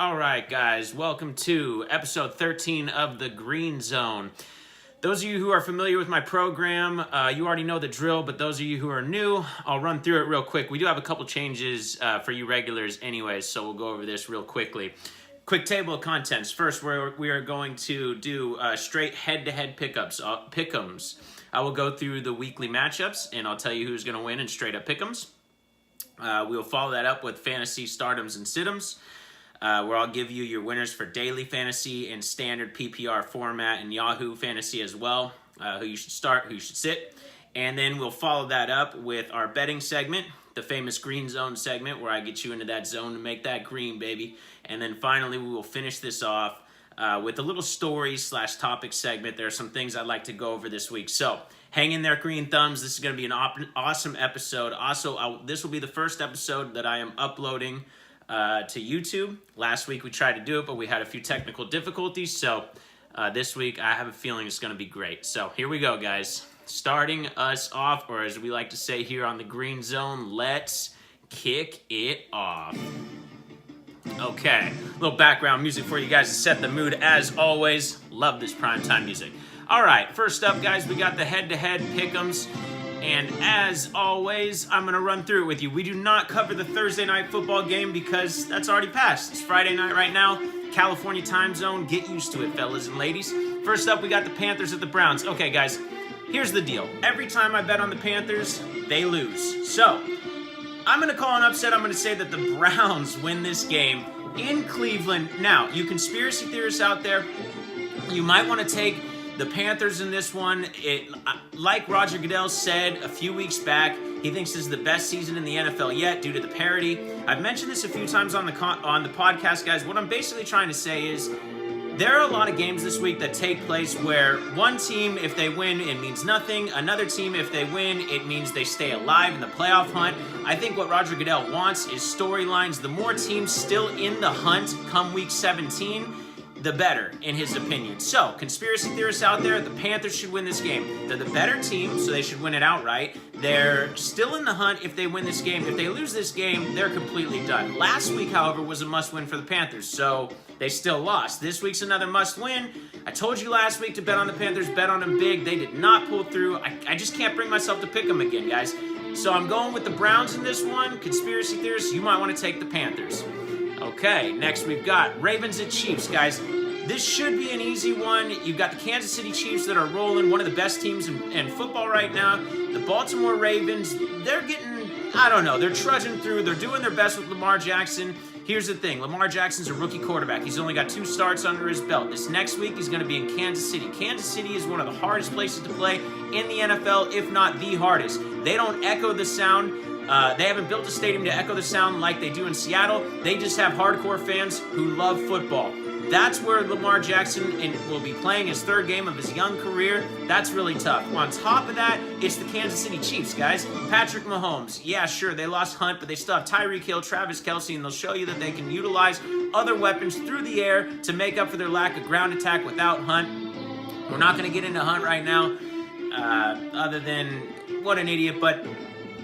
All right, guys, welcome to episode 13 of The Green Zone. Those of you who are familiar with my program, you already know the drill, but those of you who are new, I'll run through it real quick. We do have a couple changes for you regulars anyways, so we'll go over this real quickly. Quick table of contents. First, we are going to do straight head-to-head pick'ems. I will go through the weekly matchups, and I'll tell you who's going to win in straight-up pick'ems. We'll follow that up with fantasy stardoms and situms, where I'll give you your winners for daily fantasy and standard PPR format and Yahoo fantasy as well, who you should start, who you should sit. And then we'll follow that up with our betting segment, the famous Green Zone segment, where I get you into that zone to make that green, baby. And then finally, we will finish this off with a little story/topic segment. There are some things I'd like to go over this week. So hang in there, green thumbs. This is going to be an awesome episode. Also, this will be the first episode that I am uploading to YouTube. Last week we tried to do it, but we had a few technical difficulties. So this week I have a feeling it's going to be great. So here we go, guys. Starting us off, or as we like to say here on the Green Zone, let's kick it off. Okay, a little background music for you guys to set the mood as always. Love this primetime music. All right, first up, guys, we got the head-to-head pick'ems. And as always, I'm going to run through it with you. We do not cover the Thursday night football game because that's already passed. It's Friday night right now. California time zone. Get used to it, fellas and ladies. First up, we got the Panthers at the Browns. Okay, guys, here's the deal. Every time I bet on the Panthers, they lose. So I'm going to call an upset. I'm going to say that the Browns win this game in Cleveland. Now, you conspiracy theorists out there, you might want to take the Panthers in this one. Like Roger Goodell said a few weeks back, he thinks this is the best season in the NFL yet due to the parity. I've mentioned this a few times on the podcast, guys. What I'm basically trying to say is there are a lot of games this week that take place where one team, if they win, it means nothing. Another team, if they win, it means they stay alive in the playoff hunt. I think what Roger Goodell wants is storylines. The more teams still in the hunt come week 17, the better, in his opinion. So, conspiracy theorists out there, the Panthers should win this game. They're the better team, so they should win it outright. They're still in the hunt if they win this game. If they lose this game, they're completely done. Last week, however, was a must-win for the Panthers, so they still lost. This week's another must-win. I told you last week to bet on the Panthers, bet on them big. They did not pull through. I just can't bring myself to pick them again, guys. So I'm going with the Browns in this one. Conspiracy theorists, you might want to take the Panthers. Okay, next we've got Ravens at Chiefs, guys. This should be an easy one. You've got the Kansas City Chiefs that are rolling, one of the best teams in football right now. The Baltimore Ravens, they're getting, I don't know, they're trudging through. They're doing their best with Lamar Jackson. Here's the thing. Lamar Jackson's a rookie quarterback. He's only got 2 starts under his belt. This next week, he's going to be in Kansas City. Kansas City is one of the hardest places to play in the NFL, if not the hardest. They don't echo the sound. They haven't built a stadium to echo the sound like they do in Seattle. They just have hardcore fans who love football. That's where Lamar Jackson will be playing his 3rd game of his young career. That's really tough. On top of that, it's the Kansas City Chiefs, guys. Patrick Mahomes. Yeah, sure, they lost Hunt, but they still have Tyreek Hill, Travis Kelce, and they'll show you that they can utilize other weapons through the air to make up for their lack of ground attack without Hunt. We're not going to get into Hunt right now, other than what an idiot, but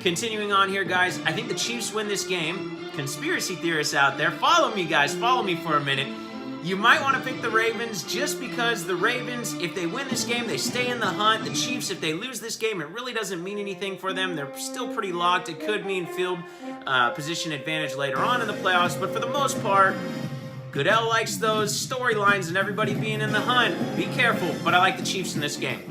continuing on here, guys, I think the Chiefs win this game. Conspiracy theorists out there, follow me, guys. Follow me for a minute. You might want to pick the Ravens just because the Ravens, if they win this game, they stay in the hunt. The Chiefs, if they lose this game, it really doesn't mean anything for them. They're still pretty locked. It could mean field position advantage later on in the playoffs. But for the most part, Goodell likes those storylines and everybody being in the hunt. Be careful, but I like the Chiefs in this game.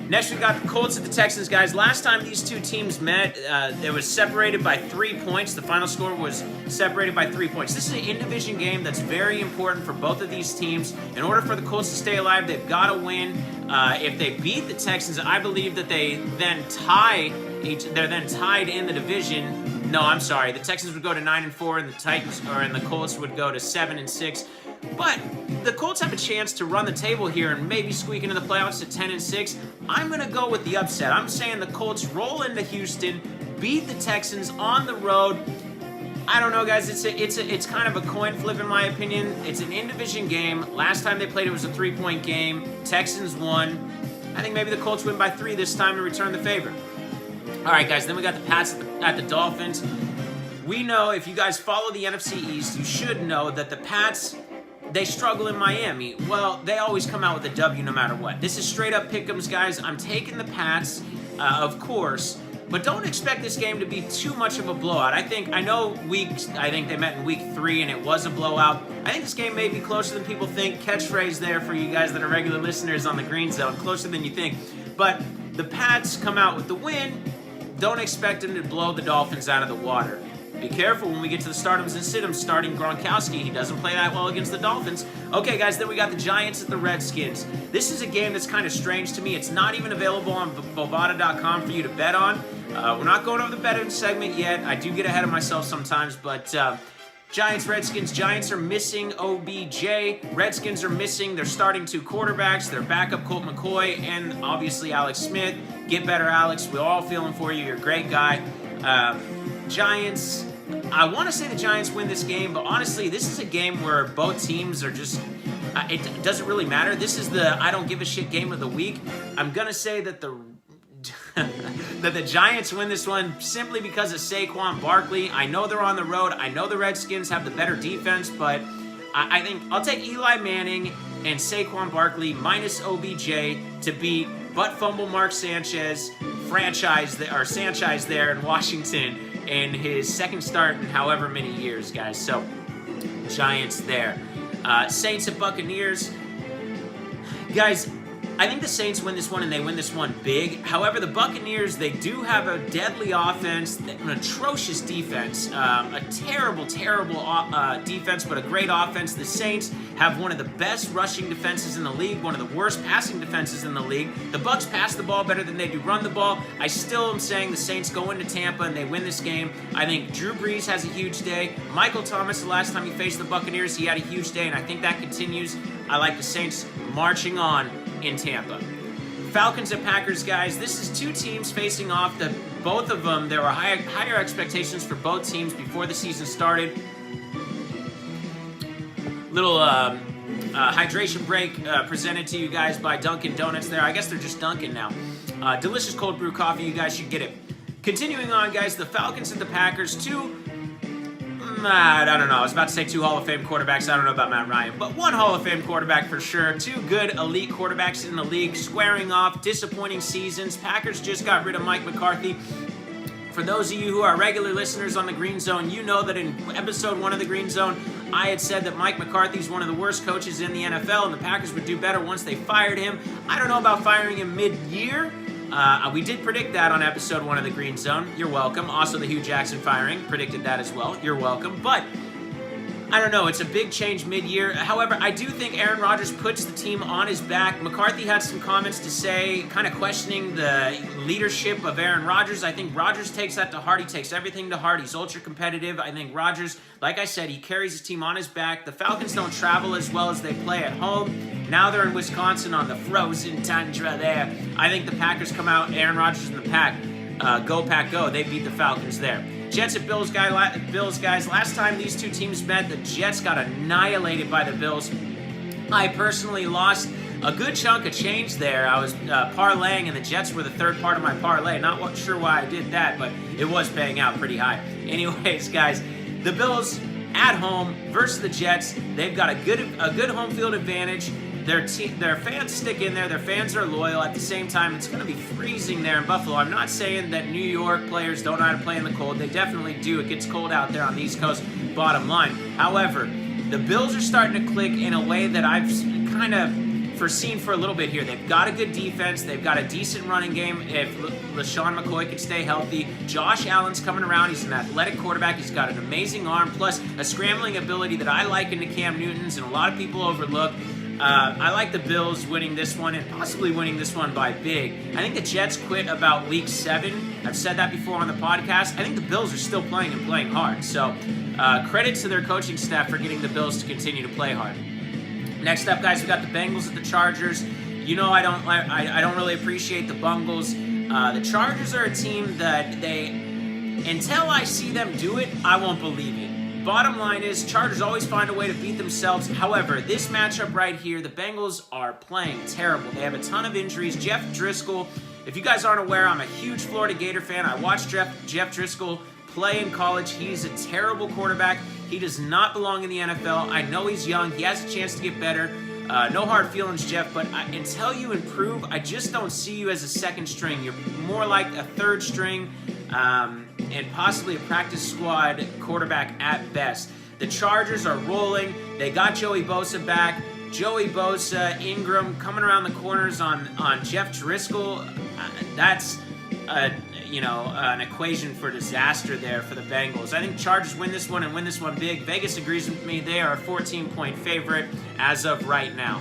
Next, we got the Colts at the Texans, guys. Last time these two teams met, it was separated by 3 points. The final score was separated by 3 points. This is an in-division game that's very important for both of these teams. In order for the Colts to stay alive, they've got to win. If they beat the Texans, I believe that they then they're then tied in the division. No, I'm sorry. The Texans would go to 9-4, and the Colts would go to 7-6. But the Colts have a chance to run the table here and maybe squeak into the playoffs at 10-6. I'm going to go with the upset. I'm saying the Colts roll into Houston, beat the Texans on the road. I don't know, guys. It's kind of a coin flip in my opinion. It's an in-division game. Last time they played, it was a 3-point game. Texans won. I think maybe the Colts win by 3 this time to return the favor. All right, guys. Then we got the Pats at the Dolphins. we know, if you guys follow the NFC East, you should know that the Pats, they struggle in Miami. Well, they always come out with a W no matter what. This is straight up pick'ems, guys. I'm taking the Pats, of course, but don't expect this game to be too much of a blowout. I think they met in week 3 and it was a blowout. I think this game may be closer than people think. Catchphrase there for you guys that are regular listeners on the Green Zone. Closer than you think. But the Pats come out with the win. Don't expect them to blow the Dolphins out of the water. Be careful when we get to the startums and situms starting Gronkowski. He doesn't play that well against the Dolphins. Okay, guys, then we got the Giants at the Redskins. This is a game that's kind of strange to me. It's not even available on Bovada.com for you to bet on. We're not going over the betting segment yet. I do get ahead of myself sometimes, but Giants, Redskins. Giants are missing OBJ. Redskins are missing their starting 2 quarterbacks, their backup Colt McCoy, and obviously Alex Smith. Get better, Alex. We're all feeling for you. You're a great guy. Giants, I want to say the Giants win this game, but honestly, this is a game where both teams are just, it doesn't really matter. This is the I don't give a shit game of the week. I'm going to say that that the Giants win this one simply because of Saquon Barkley. I know they're on the road. I know the Redskins have the better defense, but I think I'll take Eli Manning and Saquon Barkley minus OBJ to beat butt fumble Mark Sanchez, Sanchez there in Washington in his second start in however many years, guys. So, Giants there. Saints and Buccaneers. Guys, I think the Saints win this one, and they win this one big. However, the Buccaneers, they do have a deadly offense, an atrocious defense, a terrible, terrible defense, but a great offense. The Saints have one of the best rushing defenses in the league, one of the worst passing defenses in the league. The Bucs pass the ball better than they do run the ball. I still am saying the Saints go into Tampa and they win this game. I think Drew Brees has a huge day. Michael Thomas, the last time he faced the Buccaneers, he had a huge day, and I think that continues. I like the Saints marching on in Tampa. Falcons and Packers, guys. This is 2 teams facing off. Both of them, there were higher expectations for both teams before the season started. Little hydration break presented to you guys by Dunkin' Donuts there. I guess they're just Dunkin' now. Delicious cold brew coffee. You guys should get it. Continuing on, guys, the Falcons and the Packers. I don't know. I was about to say 2 Hall of Fame quarterbacks. I don't know about Matt Ryan, but 1 Hall of Fame quarterback for sure. 2 good elite quarterbacks in the league squaring off. Disappointing seasons. Packers just got rid of Mike McCarthy. For those of you who are regular listeners on the Green Zone, you know that in episode 1 of the Green Zone, I had said that Mike McCarthy is one of the worst coaches in the NFL, and the Packers would do better once they fired him. I don't know about firing him mid-year. We did predict that on episode 1 of the Green Zone. You're welcome. Also, the Hugh Jackson firing, predicted that as well. You're welcome. But I don't know. It's a big change mid-year. However, I do think Aaron Rodgers puts the team on his back. McCarthy had some comments to say, kind of questioning the leadership of Aaron Rodgers. I think Rodgers takes that to heart. He takes everything to heart. He's ultra competitive. I think Rodgers, like I said, he carries his team on his back. The Falcons don't travel as well as they play at home. Now they're in Wisconsin on the frozen tundra there. I think the Packers come out, Aaron Rodgers and the Pack. Go Pack Go. They beat the Falcons there. Jets and Bills, guys. Last time these 2 teams met, the Jets got annihilated by the Bills. I personally lost a good chunk of change there. I was parlaying, and the Jets were the 3rd part of my parlay. Not sure why I did that, but it was paying out pretty high. Anyways, guys, the Bills at home versus the Jets. They've got a good home field advantage. Their fans stick in there. Their fans are loyal. At the same time, it's going to be freezing there in Buffalo. I'm not saying that New York players don't know how to play in the cold. They definitely do. It gets cold out there on the East Coast, bottom line. However, the Bills are starting to click in a way that I've kind of foreseen for a little bit here. They've got a good defense. They've got a decent running game if LaShawn McCoy can stay healthy. Josh Allen's coming around. He's an athletic quarterback. He's got an amazing arm, plus a scrambling ability that I like into Cam Newton's and a lot of people overlook. I like the Bills winning this one and possibly winning this one by big. I think the Jets quit about week 7. I've said that before on the podcast. I think the Bills are still playing and playing hard. So credit to their coaching staff for getting the Bills to continue to play hard. Next up, guys, we got the Bengals at the Chargers. You know I don't really appreciate the Bungles. The Chargers are a team that until I see them do it, I won't believe it. Bottom line is, Chargers always find a way to beat themselves. However, this matchup right here, the Bengals are playing terrible. They have a ton of injuries. Jeff Driscoll, if you guys aren't aware, I'm a huge Florida Gator fan. I watched Jeff Driscoll play in college. He's a terrible quarterback. He does not belong in the NFL. I know he's young. He has a chance to get better. No hard feelings, Jeff, but until you improve, I just don't see you as a second string. You're more like a third string and possibly a practice squad quarterback at best. The Chargers are rolling. They got Joey Bosa back. Joey Bosa, Ingram coming around the corners on Jeff Driscoll. That's an equation for disaster there for the Bengals. I think Chargers win this one and win this one big. Vegas agrees with me. They are a 14-point favorite as of right now.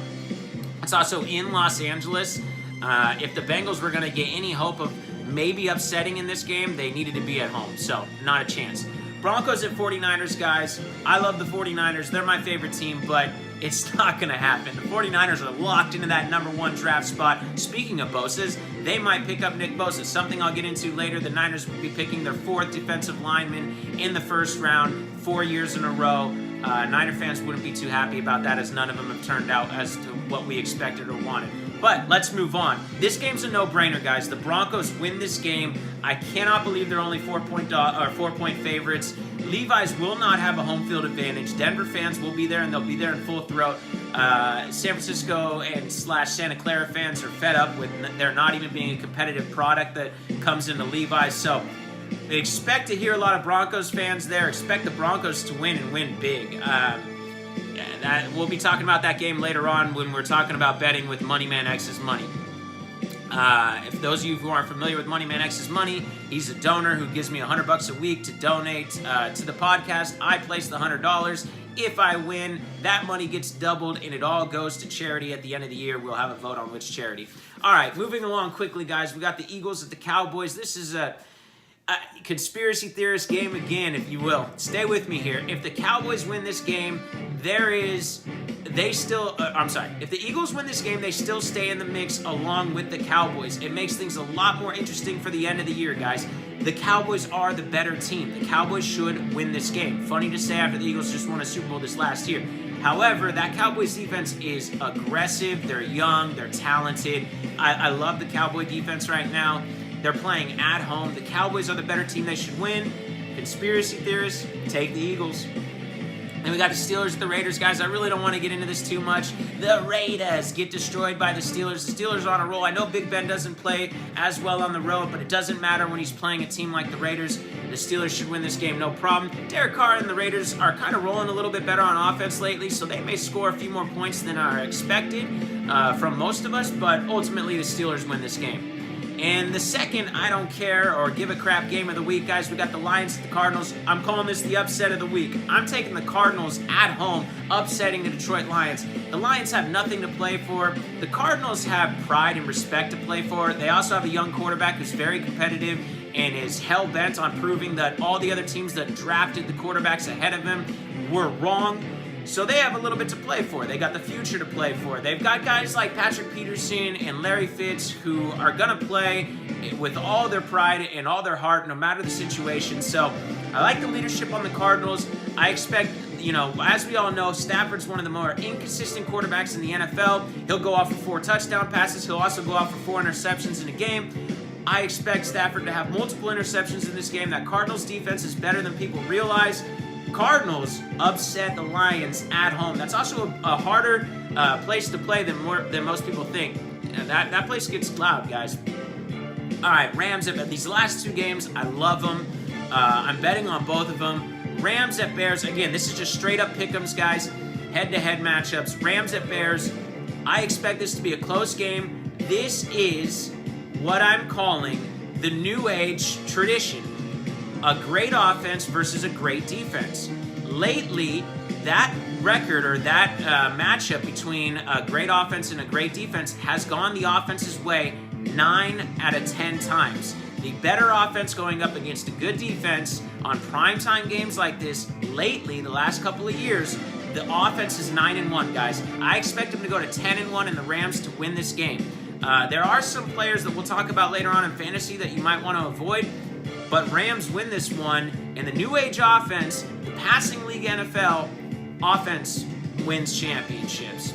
It's also in Los Angeles. If the Bengals were going to get any hope of maybe upsetting in this game, they needed to be at home. So, not a chance. Broncos at 49ers, guys. I love the 49ers. They're my favorite team, but it's not going to happen. The 49ers are locked into that number 1 draft spot. Speaking of Bosa's, they might pick up Nick Bosa, something I'll get into later. The Niners will be picking their 4th defensive lineman in the first round 4 years in a row. Niner fans wouldn't be too happy about that, as none of them have turned out as to what we expected or wanted. But let's move on. This game's a no-brainer, guys. The Broncos win this game. I cannot believe they're only 4-point favorites. Levi's will not have a home field advantage. Denver fans will be there, and they'll be there in full throat. San Francisco and / Santa Clara fans are fed up with there not even being a competitive product that comes into Levi's. So they expect to hear a lot of Broncos fans there. Expect the Broncos to win and win big. We'll be talking about that game later on when we're talking about betting with Moneyman X's Money. If those of you who aren't familiar with Moneyman X's Money, he's a donor who gives me $100 a week to donate to the podcast. I place the $100. If I win, that money gets doubled and it all goes to charity. At the end of the year, we'll have a vote on which charity. All right, moving along quickly, guys. We got the Eagles at the Cowboys. This is a conspiracy theorist game again, if you will. Stay with me here. If the Cowboys win this game, if the Eagles win this game, they still stay in the mix along with the Cowboys. It makes things a lot more interesting for the end of the year, guys. The Cowboys are the better team. The Cowboys should win this game. Funny to say after the Eagles just won a Super Bowl this last year. However, that Cowboys defense is aggressive. They're young. They're talented. I love the Cowboy defense right now. They're playing at home. The Cowboys are the better team. They should win. Conspiracy theorists, take the Eagles. And we got the Steelers and the Raiders, guys. I really don't want to get into this too much. The Raiders get destroyed by the Steelers. The Steelers are on a roll. I know Big Ben doesn't play as well on the road, but it doesn't matter when he's playing a team like the Raiders. The Steelers should win this game, no problem. Derek Carr and the Raiders are kind of rolling a little bit better on offense lately, so they may score a few more points than are expected from most of us, but ultimately the Steelers win this game. And the second I don't care or give a crap game of the week, guys, we got the Lions at the Cardinals. I'm calling this the upset of the week. I'm taking the Cardinals at home, upsetting the Detroit Lions. The Lions have nothing to play for. The Cardinals have pride and respect to play for. They also have a young quarterback who's very competitive and is hell-bent on proving that all the other teams that drafted the quarterbacks ahead of him were wrong. So they have a little bit to play for. They got the future to play for. They've got guys like Patrick Peterson and Larry Fitz who are going to play with all their pride and all their heart, no matter the situation. So I like the leadership on the Cardinals. I expect, as we all know, Stafford's one of the more inconsistent quarterbacks in the NFL. He'll go off for 4 touchdown passes. He'll also go off for 4 interceptions in a game. I expect Stafford to have multiple interceptions in this game. That Cardinals defense is better than people realize. Cardinals upset the Lions at home. That's also a harder place to play than most people think. That place gets loud, guys. All right, Rams at these last 2 games. I love them. I'm betting on both of them. Rams at Bears. Again, this is just straight up pick'ems, guys. Head-to-head matchups. Rams at Bears. I expect this to be a close game. This is what I'm calling the new age tradition. A great offense versus a great defense. Lately, that record or that matchup between a great offense and a great defense has gone the offense's way 9 out of 10 times. The better offense going up against a good defense on primetime games like this, lately, the last couple of years, the offense is 9-1, guys. I expect them to go to 10-1 and the Rams to win this game. There are some players that we'll talk about later on in fantasy that you might want to avoid. But Rams win this one, and the new age offense, the passing league NFL offense wins championships.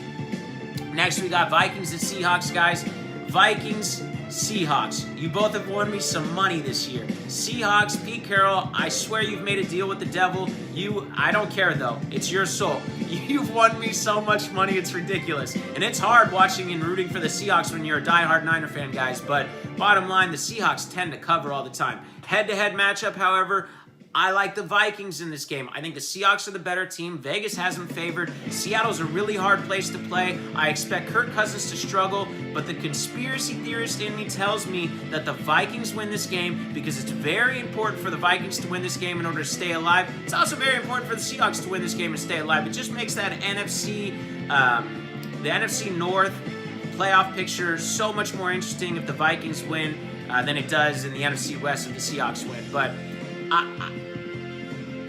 Next, we got Vikings and Seahawks, guys. Vikings Seahawks. You both have won me some money this year. Seahawks, Pete Carroll, I swear you've made a deal with the devil. I don't care though. It's your soul. You've won me so much money, it's ridiculous. And it's hard watching and rooting for the Seahawks when you're a diehard Niner fan, guys. But bottom line, the Seahawks tend to cover all the time. Head-to-head matchup, however, I like the Vikings in this game. I think the Seahawks are the better team. Vegas has them favored. Seattle's a really hard place to play. I expect Kirk Cousins to struggle, but the conspiracy theorist in me tells me that the Vikings win this game because it's very important for the Vikings to win this game in order to stay alive. It's also very important for the Seahawks to win this game and stay alive. It just makes that the NFC North playoff picture so much more interesting if the Vikings win than it does in the NFC West if the Seahawks win. But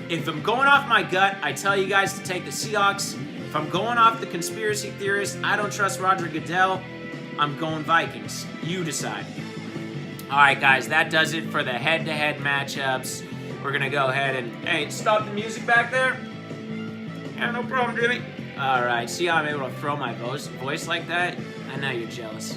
if I'm going off my gut, I tell you guys to take the Seahawks. If I'm going off the conspiracy theorist, I don't trust Roger Goodell, I'm going Vikings. You decide. All right, guys, that does it for the head-to-head matchups. We're going to go ahead and, hey, stop the music back there. Yeah, no problem, Jimmy. All right, see how I'm able to throw my voice like that? I know you're jealous.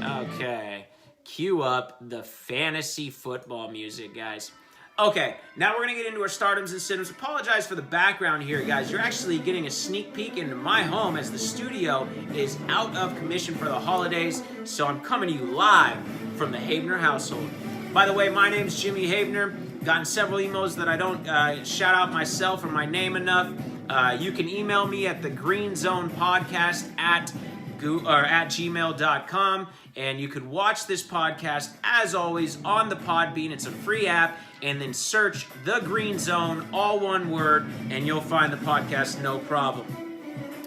Okay, cue up the fantasy football music, guys. Okay, now we're going to get into our stardoms and sit-ems. Apologize for the background here, guys. You're actually getting a sneak peek into my home as the studio is out of commission for the holidays, so I'm coming to you live from the Habener household. By the way, my name's Jimmy Habener. Gotten several emails that I don't shout out myself or my name enough. You can email me at thegreenzonepodcast at gmail.com, and you could watch this podcast as always on the Podbean. It's a free app, and then search The Green Zone, all one word, and you'll find the podcast no problem.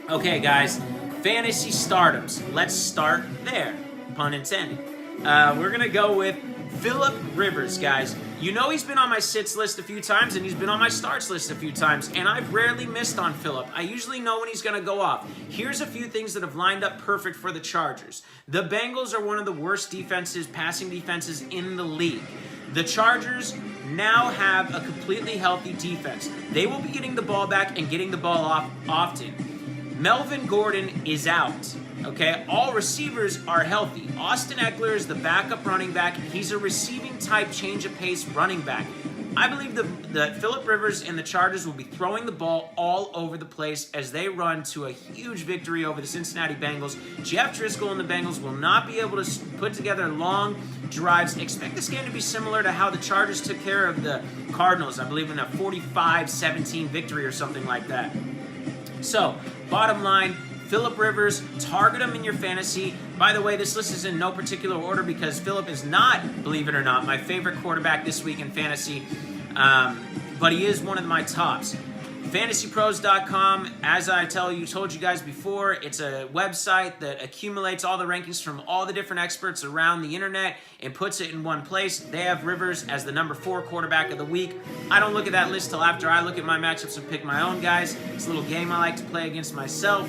Okay, guys, fantasy startups. Let's start there, pun intended. We're gonna go with Philip Rivers, guys. You know he's been on my sits list a few times, and he's been on my starts list a few times, and I've rarely missed on Philip. I usually know when he's going to go off. Here's a few things that have lined up perfect for the Chargers. The Bengals are one of the worst defenses, passing defenses in the league. The Chargers now have a completely healthy defense. They will be getting the ball back and getting the ball off often. Melvin Gordon is out. Okay, all receivers are healthy. Austin Eckler is the backup running back. He's a receiving type, change of pace running back. I believe that Philip Rivers and the Chargers will be throwing the ball all over the place as they run to a huge victory over the Cincinnati Bengals. Jeff Driscoll and the Bengals will not be able to put together long drives. Expect this game to be similar to how the Chargers took care of the Cardinals, I believe in a 45-17 victory or something like that. So, bottom line, Philip Rivers, target him in your fantasy. By the way, this list is in no particular order because Philip is not, believe it or not, my favorite quarterback this week in fantasy, but he is one of my tops. FantasyPros.com, as I told you guys before, it's a website that accumulates all the rankings from all the different experts around the internet and puts it in one place. They have Rivers as the number 4 quarterback of the week. I don't look at that list till after I look at my matchups and pick my own guys. It's a little game I like to play against myself.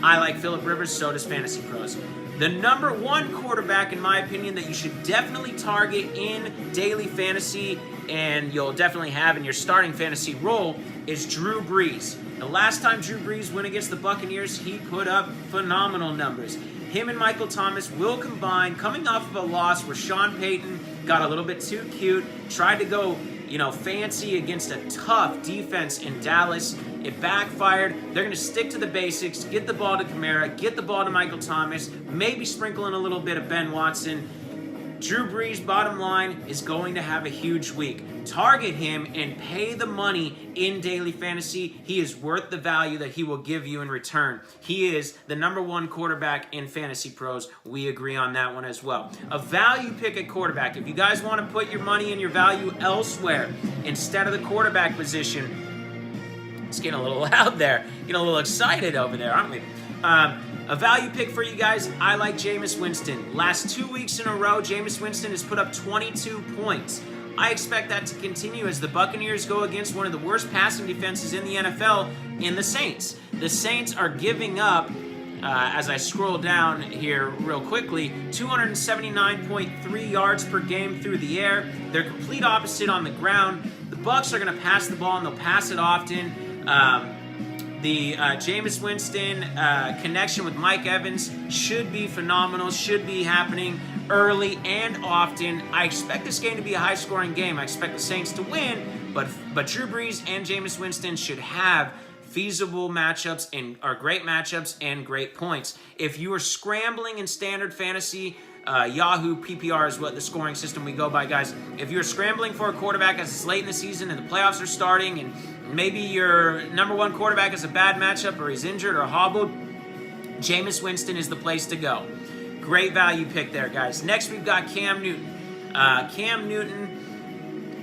I like Philip Rivers, so does Fantasy Pros. The number 1 quarterback, in my opinion, that you should definitely target in daily fantasy and you'll definitely have in your starting fantasy role is Drew Brees. The last time Drew Brees went against the Buccaneers, he put up phenomenal numbers. Him and Michael Thomas will combine, coming off of a loss where Sean Payton got a little bit too cute, tried to go, fancy against a tough defense in Dallas. It backfired. They're going to stick to the basics, get the ball to Kamara, get the ball to Michael Thomas, maybe sprinkle in a little bit of Ben Watson. Drew Brees, bottom line, is going to have a huge week. Target him and pay the money in daily fantasy. He is worth the value that he will give you in return. He is the number 1 quarterback in Fantasy Pros. We agree on that one as well. A value pick at quarterback. If you guys want to put your money and your value elsewhere instead of the quarterback position, it's getting a little loud there. Getting a little excited over there, aren't we? A value pick for you guys, I like Jameis Winston. Last 2 weeks in a row, Jameis Winston has put up 22 points. I expect that to continue as the Buccaneers go against one of the worst passing defenses in the NFL in the Saints. The Saints are giving up, as I scroll down here real quickly, 279.3 yards per game through the air. They're complete opposite on the ground. The Bucs are going to pass the ball, and they'll pass it often. The Jameis Winston connection with Mike Evans should be phenomenal, should be happening early and often. I expect this game to be a high-scoring game. I expect the Saints to win, but Drew Brees and Jameis Winston should have feasible matchups or great matchups and great points. If you are scrambling in standard fantasy, Yahoo PPR is what the scoring system we go by, guys. If you're scrambling for a quarterback as it's late in the season and the playoffs are starting and maybe your number one quarterback is a bad matchup or he's injured or hobbled, Jameis Winston is the place to go. Great value pick there, guys. Next, we've got Cam Newton. Cam Newton,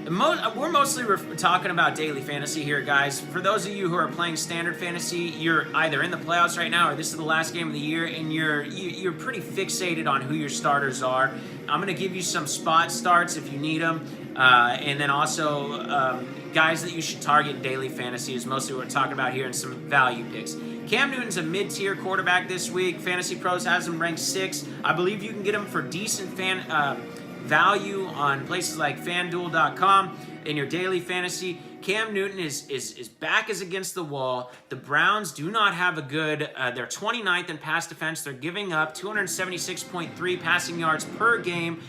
we're mostly talking about daily fantasy here, guys. For those of you who are playing standard fantasy, you're either in the playoffs right now or this is the last game of the year, and you're pretty fixated on who your starters are. I'm going to give you some spot starts if you need them, and then also guys that you should target in daily fantasy is mostly what we're talking about here, and some value picks. Cam Newton's a mid-tier quarterback this week. Fantasy Pros has him ranked 6th. I believe you can get him for decent value on places like FanDuel.com in your daily fantasy. Cam Newton is back as against the wall. The Browns do not have a good, they're 29th in pass defense. They're giving up 276.3 passing yards per game.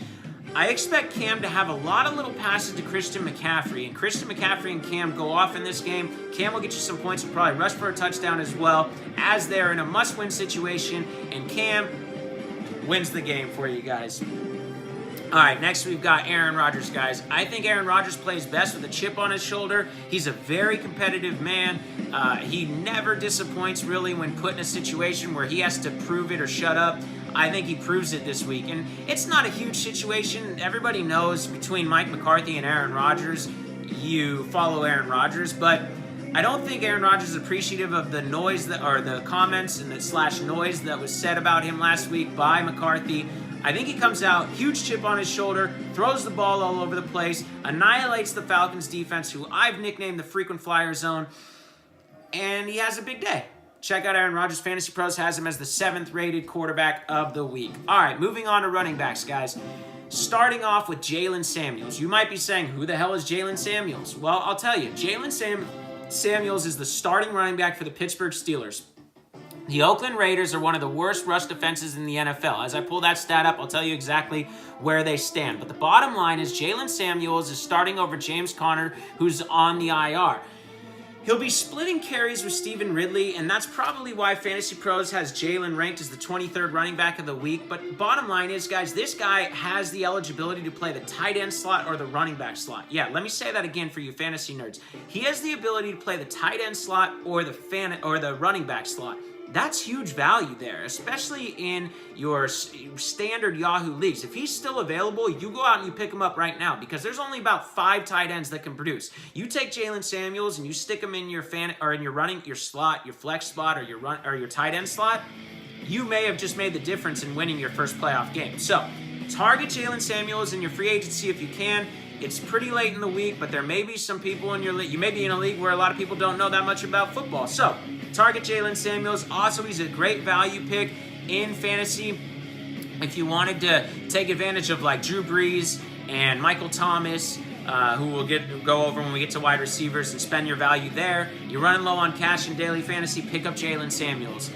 I expect Cam to have a lot of little passes to Christian McCaffrey, and Christian McCaffrey and Cam go off in this game. Cam will get you some points and probably rush for a touchdown as well, as they're in a must-win situation, and Cam wins the game for you guys. All right, next we've got Aaron Rodgers, guys. I think Aaron Rodgers plays best with a chip on his shoulder. He's a very competitive man. He never disappoints, really, when put in a situation where he has to prove it or shut up. I think he proves it this week. And it's not a huge situation. Everybody knows between Mike McCarthy and Aaron Rodgers, you follow Aaron Rodgers. But I don't think Aaron Rodgers is appreciative of the noise or the comments and the noise that was said about him last week by McCarthy. I think he comes out, huge chip on his shoulder, throws the ball all over the place, annihilates the Falcons defense, who I've nicknamed the frequent flyer zone, and he has a big day. Check out Aaron Rodgers. Fantasy Pros has him as the 7th rated quarterback of the week. All right, moving on to running backs, guys. Starting off with Jaylen Samuels. You might be saying, who the hell is Jaylen Samuels? Well, I'll tell you. Jaylen Samuels is the starting running back for the Pittsburgh Steelers. The Oakland Raiders are one of the worst rush defenses in the NFL. As I pull that stat up, I'll tell you exactly where they stand. But the bottom line is Jaylen Samuels is starting over James Conner, who's on the IR. He'll be splitting carries with Stephen Ridley, and that's probably why Fantasy Pros has Jaylen ranked as the 23rd running back of the week. But bottom line is, guys, this guy has the eligibility to play the tight end slot or the running back slot. Yeah, let me say that again for you fantasy nerds. He has the ability to play the tight end slot or the running back slot. That's huge value there, especially in your standard Yahoo leagues. If he's still available, you go out and you pick him up right now, because there's only about 5 tight ends that can produce. You take Jaylen Samuels and you stick him in your your slot, your flex spot, or your tight end slot. You may have just made the difference in winning your first playoff game. So target Jaylen Samuels in your free agency if you can. It's pretty late in the week, but there may be some people in your league. You may be in a league where a lot of people don't know that much about football. So target Jaylen Samuels. Also, he's a great value pick in fantasy. If you wanted to take advantage of like Drew Brees and Michael Thomas, who we'll go over when we get to wide receivers, and spend your value there. You're running low on cash in daily fantasy, pick up Jaylen Samuels.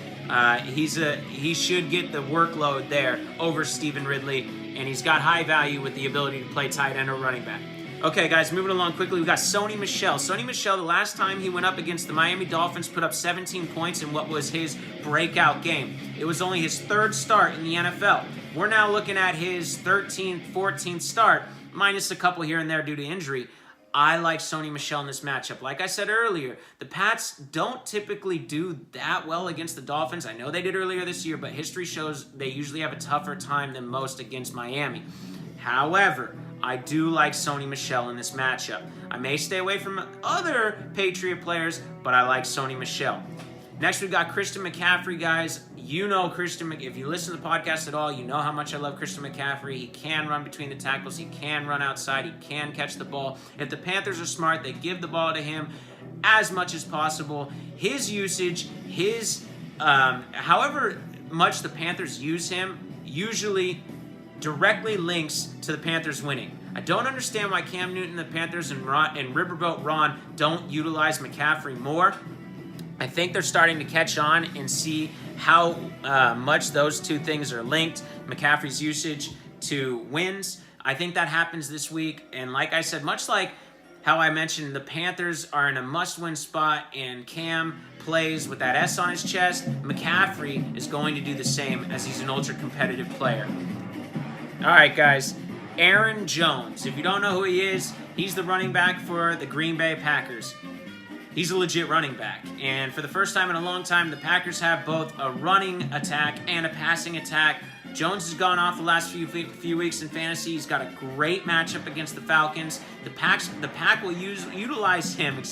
He should get the workload there over Stephen Ridley, and he's got high value with the ability to play tight end or running back. Okay, guys, moving along quickly, we've got Sony Michel. Sony Michel, the last time he went up against the Miami Dolphins, put up 17 points in what was his breakout game. It was only his 3rd start in the NFL. We're now looking at his 13th, 14th start, minus a couple here and there due to injury. I like Sony Michel in this matchup. Like I said earlier, the Pats don't typically do that well against the Dolphins. I know they did earlier this year, but history shows they usually have a tougher time than most against Miami. However, I do like Sony Michel in this matchup. I may stay away from other Patriot players, but I like Sony Michel. Next, we've got Christian McCaffrey, guys. You know if you listen to the podcast at all, you know how much I love Christian McCaffrey. He can run between the tackles. He can run outside. He can catch the ball. If the Panthers are smart, they give the ball to him as much as possible. His usage, however much the Panthers use him, usually directly links to the Panthers winning. I don't understand why Cam Newton, the Panthers, and Riverboat Ron don't utilize McCaffrey more. I think they're starting to catch on and see how much those two things are linked. McCaffrey's usage to wins. I think that happens this week. And like I said, much like how I mentioned the Panthers are in a must-win spot and Cam plays with that S on his chest, McCaffrey is going to do the same as he's an ultra-competitive player. All right, guys. Aaron Jones. If you don't know who he is, he's the running back for the Green Bay Packers. He's a legit running back. And for the first time in a long time, the Packers have both a running attack and a passing attack. Jones has gone off the last few weeks in fantasy. He's got a great matchup against the Falcons. The Pack will utilize him,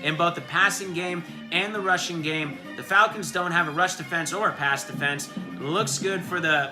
in both the passing game and the rushing game. The Falcons don't have a rush defense or a pass defense. It looks good for the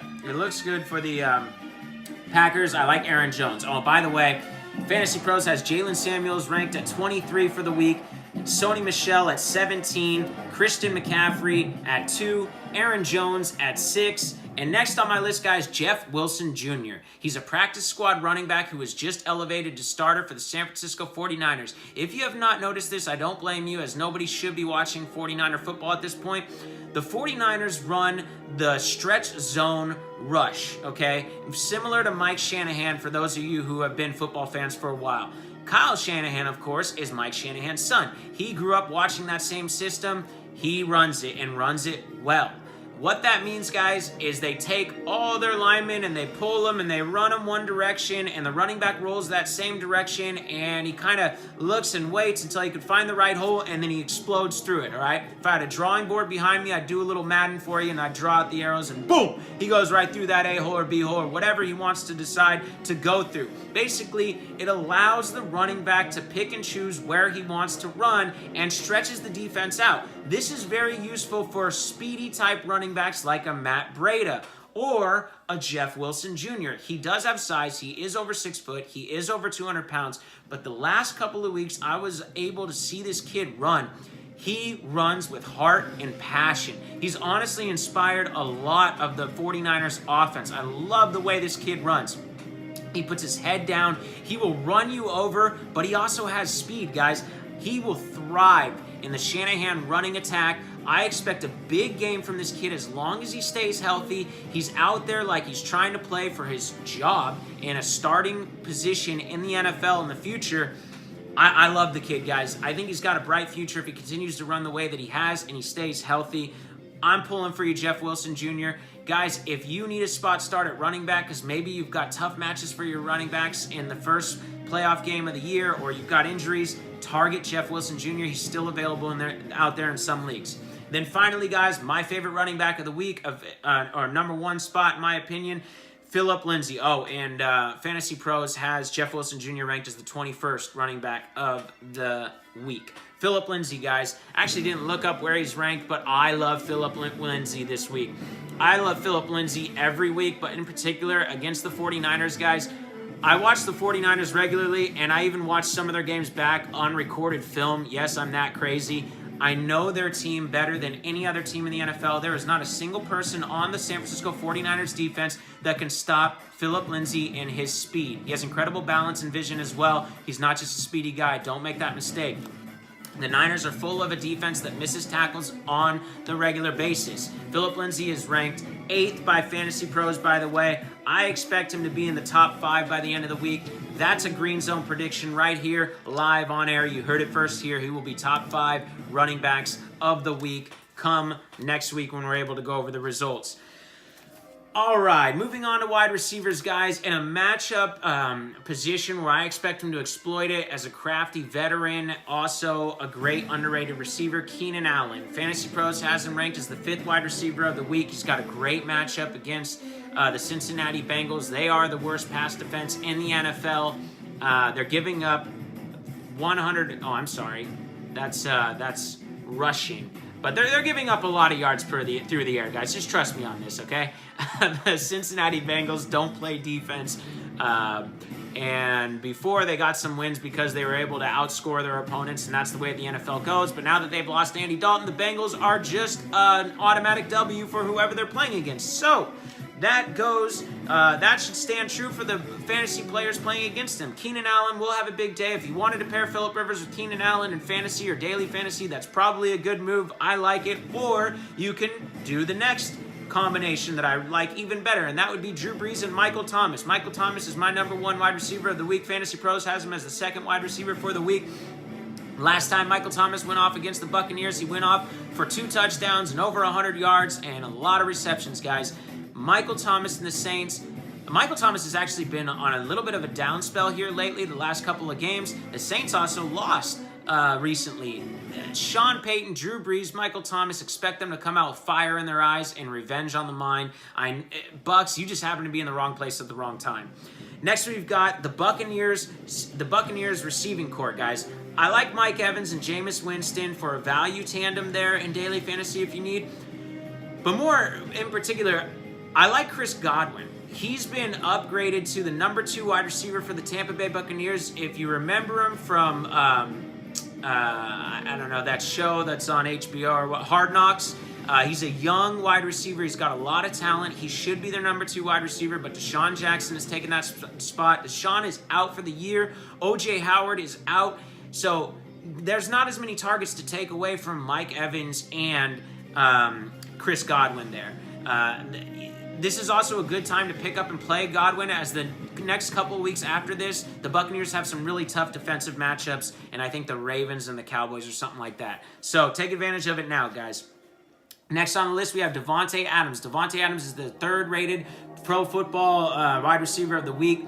Packers. I like Aaron Jones. Oh, by the way, Fantasy Pros has Jalen Samuels ranked at 23 for the week, Sony Michel at 17, Christian McCaffrey at 2, Aaron Jones at 6, and next on my list, guys, Jeff Wilson Jr. He's a practice squad running back who was just elevated to starter for the San Francisco 49ers. If you have not noticed this, I don't blame you, as nobody should be watching 49er football at this point. The 49ers run the stretch zone rush, okay? Similar to Mike Shanahan, for those of you who have been football fans for a while. Kyle Shanahan, of course, is Mike Shanahan's son. He grew up watching that same system. He runs it and runs it well. What that means, guys, is they take all their linemen and they pull them and they run them one direction, and the running back rolls that same direction, and he kind of looks and waits until he can find the right hole, and then he explodes through it, all right? If I had a drawing board behind me, I'd do a little Madden for you, and I'd draw out the arrows, and boom, he goes right through that A-hole or B-hole or whatever he wants to decide to go through. Basically, it allows the running back to pick and choose where he wants to run and stretches the defense out. This is very useful for speedy type running backs like a Matt Breida or a Jeff Wilson Jr. He does have size. He is over 6 foot. He is over 200 pounds. But the last couple of weeks, I was able to see this kid run. He runs with heart and passion. He's honestly inspired a lot of the 49ers offense. I love the way this kid runs. He puts his head down. He will run you over, but he also has speed, guys. He will thrive in the Shanahan running attack. I expect a big game from this kid as long as he stays healthy. He's out there like he's trying to play for his job in a starting position in the NFL in the future. I love the kid, guys. I think he's got a bright future if he continues to run the way that he has and he stays healthy. I'm pulling for you, Jeff Wilson Jr. Guys, if you need a spot start at running back because maybe you've got tough matches for your running backs in the first playoff game of the year, or you've got injuries, target Jeff Wilson Jr. He's still available out there in some leagues. Then finally, guys, my favorite running back of the week, or number one spot in my opinion, Phillip Lindsay. Oh, and Fantasy Pros has Jeff Wilson Jr. ranked as the 21st running back of the week. Phillip Lindsay, guys. Actually didn't look up where he's ranked, but I love Phillip Lindsay this week. I love Phillip Lindsay every week, but in particular against the 49ers, guys. I watch the 49ers regularly, and I even watch some of their games back on recorded film. Yes, I'm that crazy. I know their team better than any other team in the NFL. There is not a single person on the San Francisco 49ers defense that can stop Phillip Lindsay and his speed. He has incredible balance and vision as well. He's not just a speedy guy. Don't make that mistake. The Niners are full of a defense that misses tackles on the regular basis. Phillip Lindsay is ranked 8th by Fantasy Pros, by the way. I expect him to be in the top 5 by the end of the week. That's a Green Zone prediction right here, live on air. You heard it first here. He will be top 5 running backs of the week come next week when we're able to go over the results. All right, moving on to wide receivers, guys. In a matchup position where I expect him to exploit it as a crafty veteran, also a great underrated receiver, Keenan Allen. Fantasy Pros has him ranked as the 5th wide receiver of the week. He's got a great matchup against the Cincinnati Bengals. They are the worst pass defense in the NFL. They're giving up 100. Oh, I'm sorry. That's rushing. But they're giving up a lot of yards through the air, guys. Just trust me on this, okay? The Cincinnati Bengals don't play defense. And before, they got some wins because they were able to outscore their opponents, and that's the way the NFL goes. But now that they've lost Andy Dalton, the Bengals are just an automatic W for whoever they're playing against. So that should stand true for the fantasy players playing against him. Keenan Allen will have a big day. If you wanted to pair Phillip Rivers with Keenan Allen in fantasy or daily fantasy, that's probably a good move. I like it. Or you can do the next combination that I like even better, and that would be Drew Brees and Michael Thomas. Michael Thomas is my number 1 wide receiver of the week. Fantasy Pros has him as the 2nd wide receiver for the week. Last time Michael Thomas went off against the Buccaneers, he went off for 2 touchdowns and over 100 yards and a lot of receptions, guys. Michael Thomas and the Saints. Michael Thomas has actually been on a little bit of a down spell here lately, the last couple of games. The Saints also lost recently. Sean Payton, Drew Brees, Michael Thomas, expect them to come out with fire in their eyes and revenge on the mind. Bucks, you just happen to be in the wrong place at the wrong time. Next, we've got the Buccaneers receiving court, guys. I like Mike Evans and Jameis Winston for a value tandem there in daily fantasy if you need. But more in particular, I like Chris Godwin. He's been upgraded to the number 2 wide receiver for the Tampa Bay Buccaneers. If you remember him from, I don't know, that show that's on HBO or what, Hard Knocks. He's a young wide receiver. He's got a lot of talent. He should be their number 2 wide receiver, but Deshaun Jackson has taken that spot. Deshaun is out for the year. O.J. Howard is out. So there's not as many targets to take away from Mike Evans and Chris Godwin there. This is also a good time to pick up and play Godwin, as the next couple of weeks after this, the Buccaneers have some really tough defensive matchups, and I think the Ravens and the Cowboys or something like that. So take advantage of it now, guys. Next on the list, we have Davante Adams. Davante Adams is the 3rd-rated Pro Football wide receiver of the week.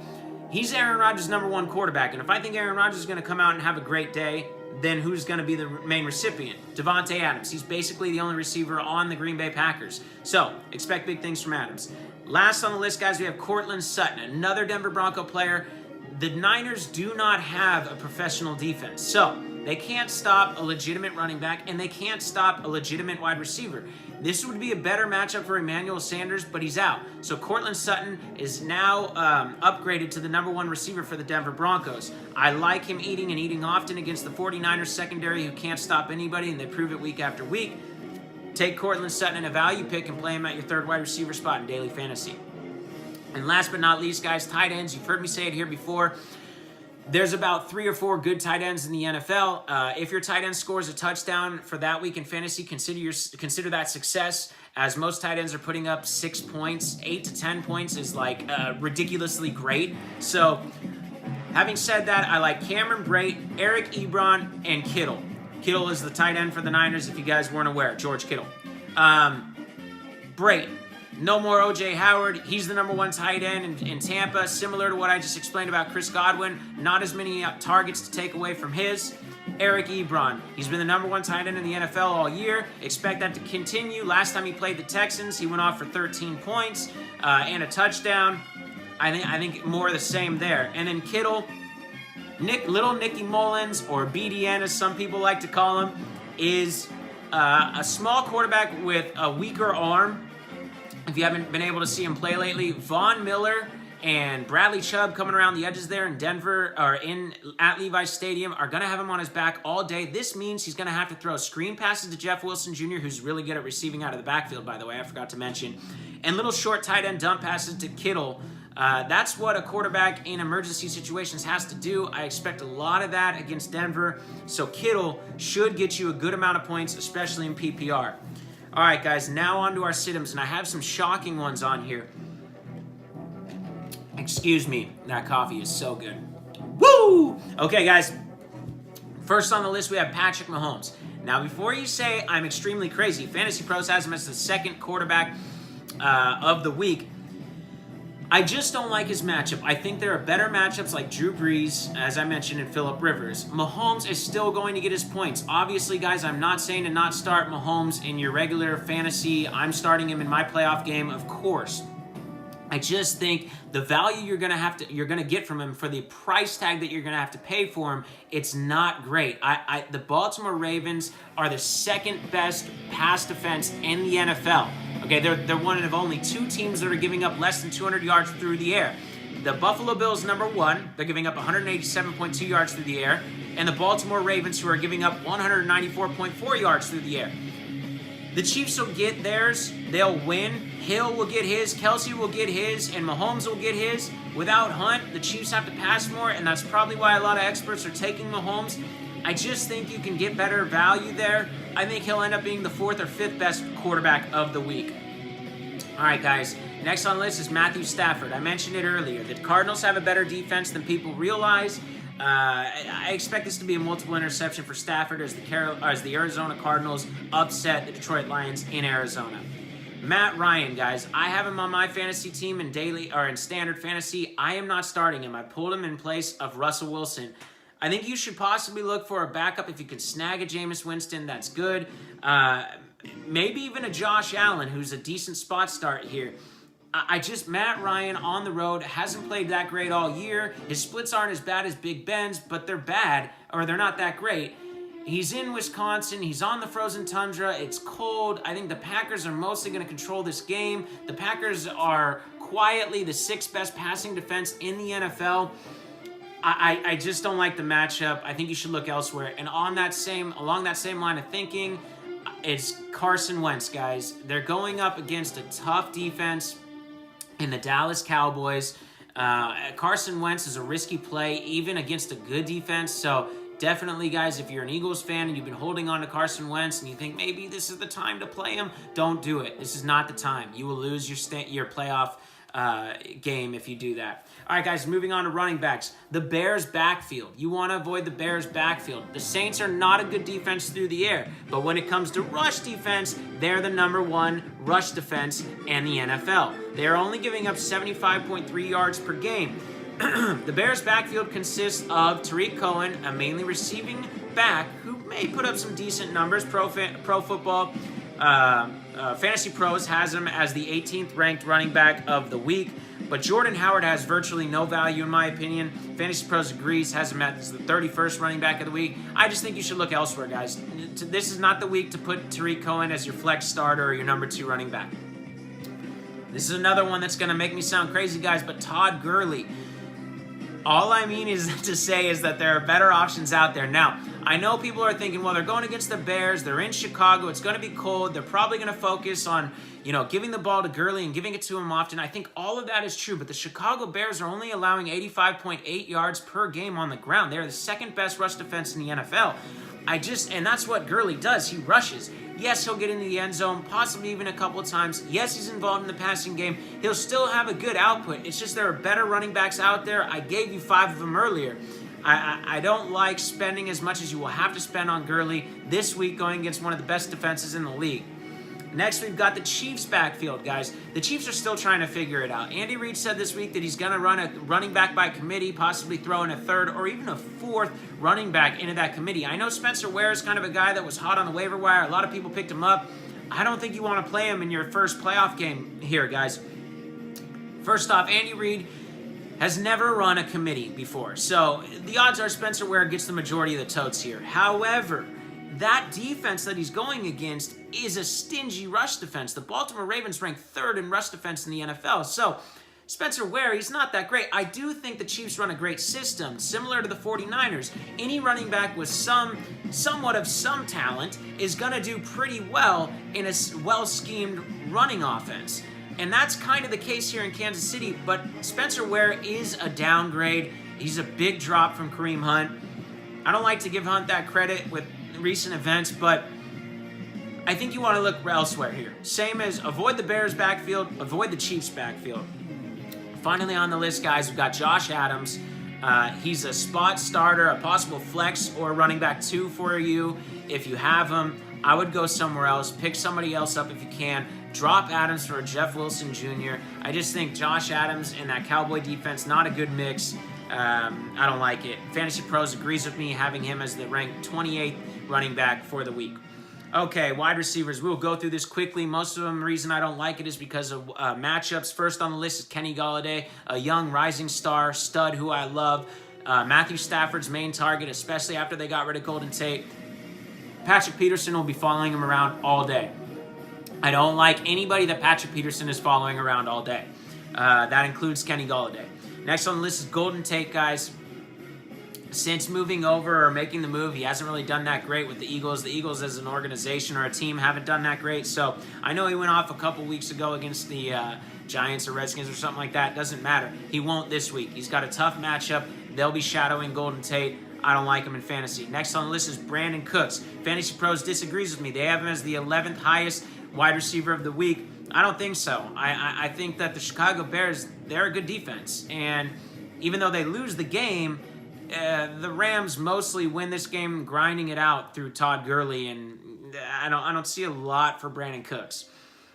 He's Aaron Rodgers' number 1 quarterback, and if I think Aaron Rodgers is going to come out and have a great day, then who's going to be the main recipient? Davante Adams. He's basically the only receiver on the Green Bay Packers. So, expect big things from Adams. Last on the list, guys, we have Courtland Sutton, another Denver Bronco player. The Niners do not have a professional defense, so they can't stop a legitimate running back, and they can't stop a legitimate wide receiver. This would be a better matchup for Emmanuel Sanders, but he's out. So Courtland Sutton is now upgraded to the number 1 receiver for the Denver Broncos. I like him eating often against the 49ers secondary, who can't stop anybody, and they prove it week after week. Take Courtland Sutton in a value pick and play him at your 3rd wide receiver spot in daily fantasy. And last but not least, guys, tight ends. You've heard me say it here before. There's about 3 or 4 good tight ends in the NFL. If your tight end scores a touchdown for that week in fantasy, consider that success, as most tight ends are putting up 6 points. 8 to 10 points is like ridiculously great. So, having said that, I like Cameron Brate, Eric Ebron, and Kittle. Kittle is the tight end for the Niners, if you guys weren't aware. George Kittle. Brate. No more O.J. Howard. He's the number 1 tight end in Tampa. Similar to what I just explained about Chris Godwin. Not as many targets to take away from his. Eric Ebron. He's been the number 1 tight end in the NFL all year. Expect that to continue. Last time he played the Texans, he went off for 13 points and a touchdown. I think more of the same there. And then Kittle, Little Nicky Mullins, or BDN as some people like to call him, is a small quarterback with a weaker arm. If you haven't been able to see him play lately, Von Miller and Bradley Chubb coming around the edges there in Denver, or at Levi's Stadium, are going to have him on his back all day. This means he's going to have to throw screen passes to Jeff Wilson Jr., who's really good at receiving out of the backfield, by the way, I forgot to mention, and little short tight end dump passes to Kittle. That's what a quarterback in emergency situations has to do. I expect a lot of that against Denver, so Kittle should get you a good amount of points, especially in PPR. All right, guys, now on to our sit-ems, and I have some shocking ones on here. Excuse me, that coffee is so good. Woo! Okay, guys, first on the list, we have Patrick Mahomes. Now, before you say I'm extremely crazy, Fantasy Pros has him as the 2nd quarterback of the week. I just don't like his matchup. I think there are better matchups like Drew Brees, as I mentioned, and Phillip Rivers. Mahomes is still going to get his points. Obviously, guys, I'm not saying to not start Mahomes in your regular fantasy. I'm starting him in my playoff game, of course. I just think the value you're gonna get from him for the price tag that you're gonna have to pay for him, it's not great. The Baltimore Ravens are the 2nd best pass defense in the NFL. Okay, they're one of only 2 teams that are giving up less than 200 yards through the air. The Buffalo Bills, number 1, they're giving up 187.2 yards through the air, and the Baltimore Ravens, who are giving up 194.4 yards through the air. The Chiefs will get theirs. They'll win. Hill will get his. Kelsey will get his. And Mahomes will get his. Without Hunt, the Chiefs have to pass more, and that's probably why a lot of experts are taking Mahomes. I just think you can get better value there. I think he'll end up being the 4th or 5th best quarterback of the week. All right, guys. Next on the list is Matthew Stafford. I mentioned it earlier. The Cardinals have a better defense than people realize. I expect this to be a multiple interception for Stafford as the Arizona Cardinals upset the Detroit Lions in Arizona. Matt Ryan, guys, I have him on my fantasy team in standard fantasy. I am not starting him. I pulled him in place of Russell Wilson. I think you should possibly look for a backup. If you can snag a Jameis Winston, that's good. Maybe even a Josh Allen, who's a decent spot start here. Matt Ryan on the road hasn't played that great all year. His splits aren't as bad as Big Ben's, but they're bad, or they're not that great. He's in Wisconsin. He's on the frozen tundra. It's cold. I think the Packers are mostly going to control this game. The Packers are quietly the 6th best passing defense in the NFL. I just don't like the matchup. I think you should look elsewhere. And along that same line of thinking, it's Carson Wentz, guys. They're going up against a tough defense in the Dallas Cowboys. Carson Wentz is a risky play, even against a good defense. So definitely, guys, if you're an Eagles fan and you've been holding on to Carson Wentz and you think maybe this is the time to play him, don't do it. This is not the time. You will lose your playoff game if you do that. All right, guys, moving on to running backs. The Bears backfield. You want to avoid the Bears backfield. The Saints are not a good defense through the air, but when it comes to rush defense, they're the #1 rush defense in the NFL. They're only giving up 75.3 yards per game. The Bears backfield consists of Tariq Cohen, a mainly receiving back who may put up some decent numbers. Pro Football Fantasy Pros has him as the 18th ranked running back of the week. But Jordan Howard has virtually no value in my opinion. Fantasy Pros agrees, has him as the 31st running back of the week. I just think you should look elsewhere, guys. This is not the week to put Tariq Cohen as your flex starter or your #2 running back. This is another one that's going to make me sound crazy, guys, but Todd Gurley. All I mean is to say is that there are better options out there. Now, I know people are thinking, well, they're going against the Bears. They're in Chicago. It's going to be cold. They're probably going to focus on, giving the ball to Gurley and giving it to him often. I think all of that is true, but the Chicago Bears are only allowing 85.8 yards per game on the ground. They're the 2nd best rush defense in the NFL. And that's what Gurley does. He rushes. Yes, he'll get into the end zone, possibly even a couple of times. Yes, he's involved in the passing game. He'll still have a good output. It's just there are better running backs out there. I gave you 5 of them earlier. I don't like spending as much as you will have to spend on Gurley this week going against one of the best defenses in the league. Next, we've got the Chiefs backfield, guys. The Chiefs are still trying to figure it out. Andy Reid said this week that he's going to run a running back by committee, possibly throw in a 3rd or even a 4th running back into that committee. I know Spencer Ware is kind of a guy that was hot on the waiver wire. A lot of people picked him up. I don't think you want to play him in your first playoff game here, guys. First off, Andy Reid has never run a committee before. So the odds are Spencer Ware gets the majority of the totes here. However, that defense that he's going against is a stingy rush defense. The Baltimore Ravens rank 3rd in rush defense in the NFL. So Spencer Ware, he's not that great. I do think the Chiefs run a great system, similar to the 49ers. Any running back with somewhat of some talent is going to do pretty well in a well-schemed running offense. And that's kind of the case here in Kansas City, but Spencer Ware is a downgrade. He's a big drop from Kareem Hunt. I don't like to give Hunt that credit with recent events, but I think you want to look elsewhere here. Same as avoid the Bears backfield, avoid the Chiefs backfield. Finally on the list, guys, we've got Josh Adams. He's a spot starter, a possible flex or running back 2 for you. If you have him, I would go somewhere else. Pick somebody else up if you can. Drop Adams for Jeff Wilson Jr. I just think Josh Adams and that Cowboy defense, not a good mix. I don't like it. Fantasy Pros agrees with me having him as the ranked 28th running back for the week. Okay, wide receivers. We'll go through this quickly. Most of them, the reason I don't like it is because of matchups. First on the list is Kenny Golladay, a young rising star, stud who I love. Matthew Stafford's main target, especially after they got rid of Golden Tate. Patrick Peterson will be following him around all day. I don't like anybody that Patrick Peterson is following around all day. That includes Kenny Golladay. Next on the list is Golden Tate, guys. Since moving over or making the move, he hasn't really done that great with the Eagles. The Eagles as an organization or a team haven't done that great. So I know he went off a couple weeks ago against the Giants or Redskins or something like that. Doesn't matter. He won't this week. He's got a tough matchup. They'll be shadowing Golden Tate. I don't like him in fantasy. Next on the list is Brandon Cooks. Fantasy Pros disagrees with me. They have him as the 11th highest wide receiver of the week. I don't think so. I think that the Chicago Bears, they're a good defense. And even though they lose the game, the Rams mostly win this game grinding it out through Todd Gurley, and I don't see a lot for Brandon Cooks.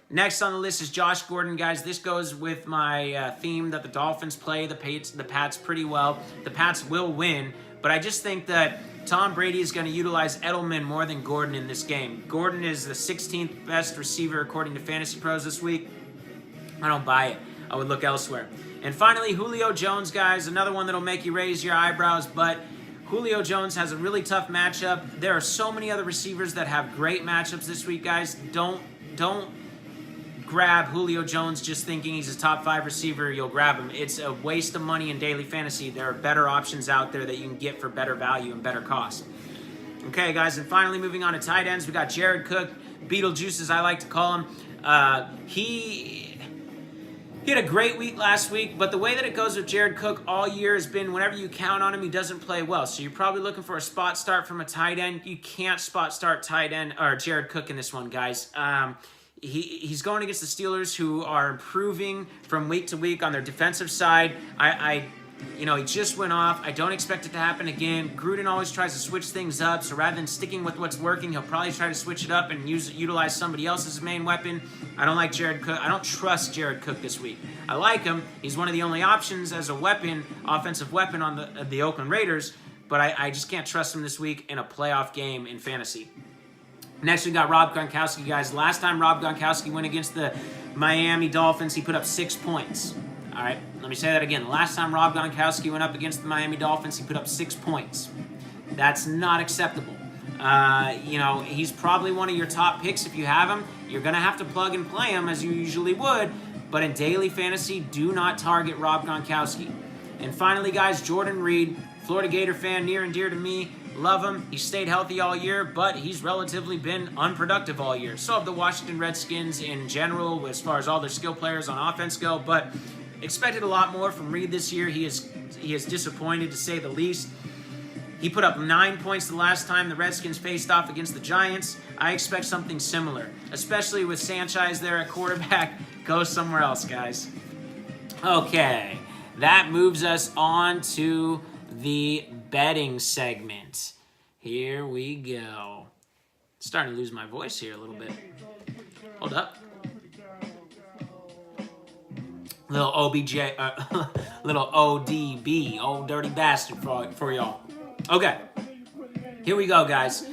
Next on the list is Josh Gordon, guys. This goes with my theme that the Dolphins play the Pats pretty well. The Pats will win, but I just think that Tom Brady is going to utilize Edelman more than Gordon in this game. Gordon is the 16th best receiver according to Fantasy Pros this week. I don't buy it. I would look elsewhere. And finally, Julio Jones, guys, another one that'll make you raise your eyebrows, but Julio Jones has a really tough matchup. There are so many other receivers that have great matchups this week, guys. Don't grab Julio Jones just thinking he's a top 5 receiver. You'll grab him. It's a waste of money in daily fantasy. There are better options out there that you can get for better value and better cost. Okay, guys, and finally moving on to tight ends, we got Jared Cook, Beetlejuice as I like to call him. He had a great week last week, but the way that it goes with Jared Cook all year has been whenever you count on him, he doesn't play well. So you're probably looking for a spot start from a tight end. You can't spot start tight end or Jared Cook in this one, guys. He's going against the Steelers, who are improving from week to week on their defensive side. He just went off. I don't expect it to happen again. Gruden always tries to switch things up, so rather than sticking with what's working, he'll probably try to switch it up and utilize somebody else as his main weapon. I don't like Jared Cook. I don't trust Jared Cook this week. I like him. He's one of the only options as a weapon, offensive weapon on the Oakland Raiders, but I just can't trust him this week in a playoff game in fantasy. Next, we got Rob Gronkowski, guys. Last time Rob Gronkowski went against the Miami Dolphins, he put up 6 points. All right, let me say that again. The last time Rob Gronkowski went up against the Miami Dolphins, he put up 6 points. That's not acceptable. He's probably one of your top picks if you have him. You're going to have to plug and play him as you usually would, but in daily fantasy, do not target Rob Gronkowski. And finally, guys, Jordan Reed, Florida Gator fan, near and dear to me. Love him. He stayed healthy all year, but he's relatively been unproductive all year. So have the Washington Redskins in general, as far as all their skill players on offense go, but expected a lot more from Reed this year. He is disappointed, to say the least. He put up 9 points the last time the Redskins faced off against the Giants. I expect something similar, especially with Sanchez there at quarterback. Go somewhere else, guys. Okay, that moves us on to the betting segment. Here we go. Starting to lose my voice here a little bit. Hold up. Little OBJ, little ODB, old dirty bastard for y'all. Okay, here we go, guys.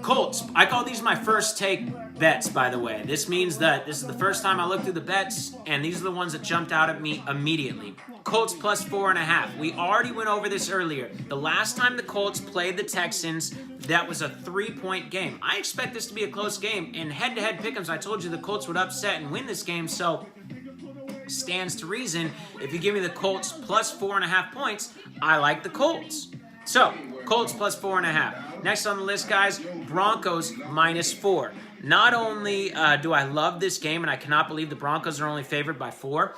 Colts. I call these my first take bets, by the way. This means that this is the first time I looked through the bets, and these are the ones that jumped out at me immediately. Colts plus 4.5. We already went over this earlier. The last time the Colts played the Texans, that was a 3-point game. I expect this to be a close game. In head-to-head pick'ems, I told you the Colts would upset and win this game, so stands to reason. If you give me the Colts plus 4.5 points, I like the Colts. So, Colts plus 4.5. Next on the list, guys, Broncos minus 4. Not only do I love this game, and I cannot believe the Broncos are only favored by 4,